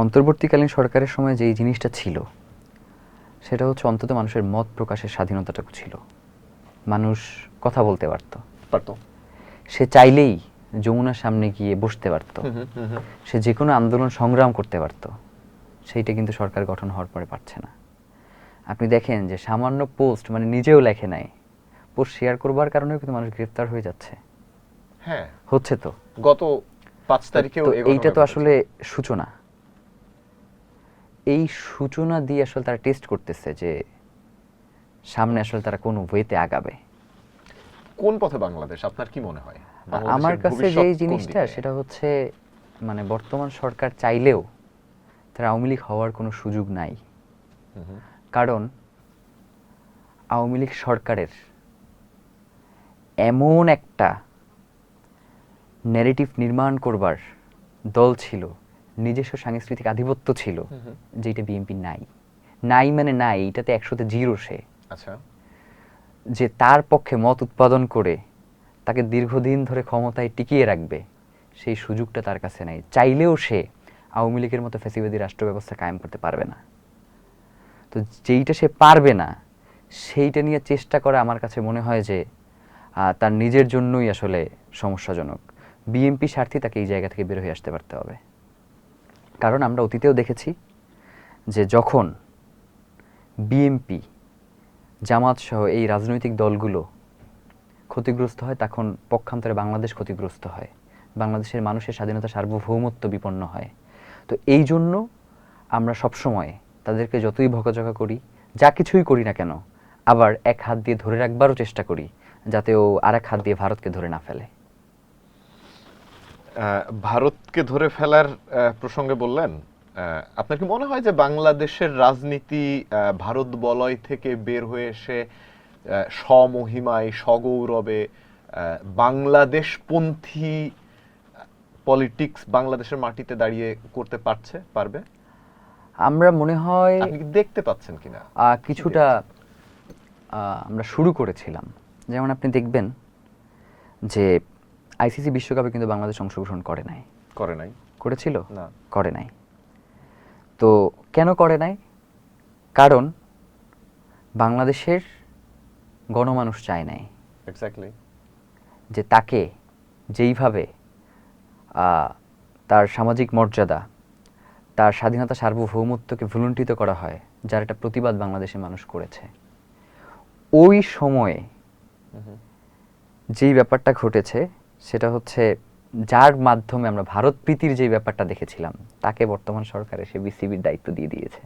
অন্তর্বর্তীকালীন সরকারের সময় যেই জিনিসটা ছিল সেটা হচ্ছে অন্তত মানুষের মত প্রকাশের স্বাধীনতাটুকু ছিল। মানুষ কথা বলতে পারত, সে চাইলেই যমুনার সামনে গিয়ে বসতে পারত, সে যে কোনো আন্দোলন সংগ্রাম করতে পারত। সেইটা কিন্তু সরকার গঠন হওয়ার পরে পারছে না। আপনি দেখেন যে সামান্য পোস্ট, মানে নিজেও লেখে নাই, পোস্ট শেয়ার করবার কারণেও কিন্তু মানুষ গ্রেফতার হয়ে যাচ্ছে। হ্যাঁ, হচ্ছে তো গত 5 তারিখেও এইটা তো আসলে সূচনা। এই সূচনা দিয়ে আসলে তারা টেস্ট করতেছে যে সামনে আসলে তারা কোন ওয়েতে আগাবে। কোন পথে বাংলাদেশ আপনার কি মনে হয়? আমার কাছে যেই জিনিসটা সেটা হচ্ছে, মানে বর্তমান সরকার চাইলেও তারা আওয়ামী লীগ হওয়ার কোনো সুযোগ নাই। কারণ আওয়ামী লীগ সরকারের এমন একটা ন্যারেটিভ নির্মাণ করবার দল ছিল, নিজস্ব সাংস্কৃতিক আধিপত্য ছিল, যেটা বিএনপি নাই। নাই মানে নাই, এটাতে 100-তে 0 সে। আচ্ছা, যে তার পক্ষে মত উৎপাদন করে তাকে দীর্ঘদিন ধরে ক্ষমতায় টিকিয়ে রাখবে, সেই সুযোগটা তার কাছে নাই। চাইলেও সে আওয়ামী লীগের মতো ফ্যাসিবাদী রাষ্ট্র ব্যবস্থা কায়েম করতে পারবে না। তো যেইটা সে পারবে না, সেইটা নিয়ে চেষ্টা করা আমার কাছে মনে হয় যে তার নিজের জন্যই আসলে সমস্যাজনক। বিএনপি স্বার্থে তাকে এই জায়গা থেকে বের হয়ে আসতে পারতে হবে। কারণ আমরা অতীতেও দেখেছি যে যখন বিএনপি, জামাত সহ এই রাজনৈতিক দলগুলো ক্ষতিগ্রস্ত হয়, তখন পক্ষান্তরে বাংলাদেশ ক্ষতিগ্রস্ত হয়, বাংলাদেশের মানুষের স্বাধীনতা সার্বভৌমত্ব বিপন্ন হয়। তো এই জন্য আমরা সবসময় তাদেরকে যতই বকাঝকা করি, যা কিছুই করি না কেন, আবার এক হাত দিয়ে ধরে রাখবারও চেষ্টা করি, যাতে ও আরেক হাত দিয়ে ভারতকে ধরে না ফেলে। ভারতকে ধরে ফেলার প্রসঙ্গে বললেন, আপনার কি মনে হয় যে বাংলাদেশের রাজনীতি ভারত বলয় থেকে বের হয়ে এসে স্বমহিমায় সগৌরবে বাংলাদেশপন্থী পলিটিক্স বাংলাদেশের মাটিতে দাঁড়িয়ে করতে পারবে? আমরা মনে হয় আপনি কি দেখতে পাচ্ছেন কিনা? কিছুটা আমরা শুরু করেছিলাম। যেমন আপনি দেখবেন যে আইসিসি বিশ্বকাপে কিন্তু বাংলাদেশ অংশগ্রহণ করে নাই। করেছিল না, করে নাই। তো কেন করে নাই? কারণ বাংলাদেশের গণমানুষ চায় নাই এক্স্যাক্টলি যে তাকে যেইভাবে তার সামাজিক মর্যাদা, তার স্বাধীনতা সার্বভৌমত্বকে ভুলুণ্ঠিত করা হয়, যার একটা প্রতিবাদ বাংলাদেশের মানুষ করেছে। ওই সময়ে যেই ব্যাপারটা ঘটেছে সেটা হচ্ছে, যার মাধ্যমে আমরা ভারত প্রীতির যে ব্যাপারটা দেখেছিলাম, তাকে বর্তমান সরকার এসে বিসিবির দায়িত্ব দিয়ে দিয়েছে।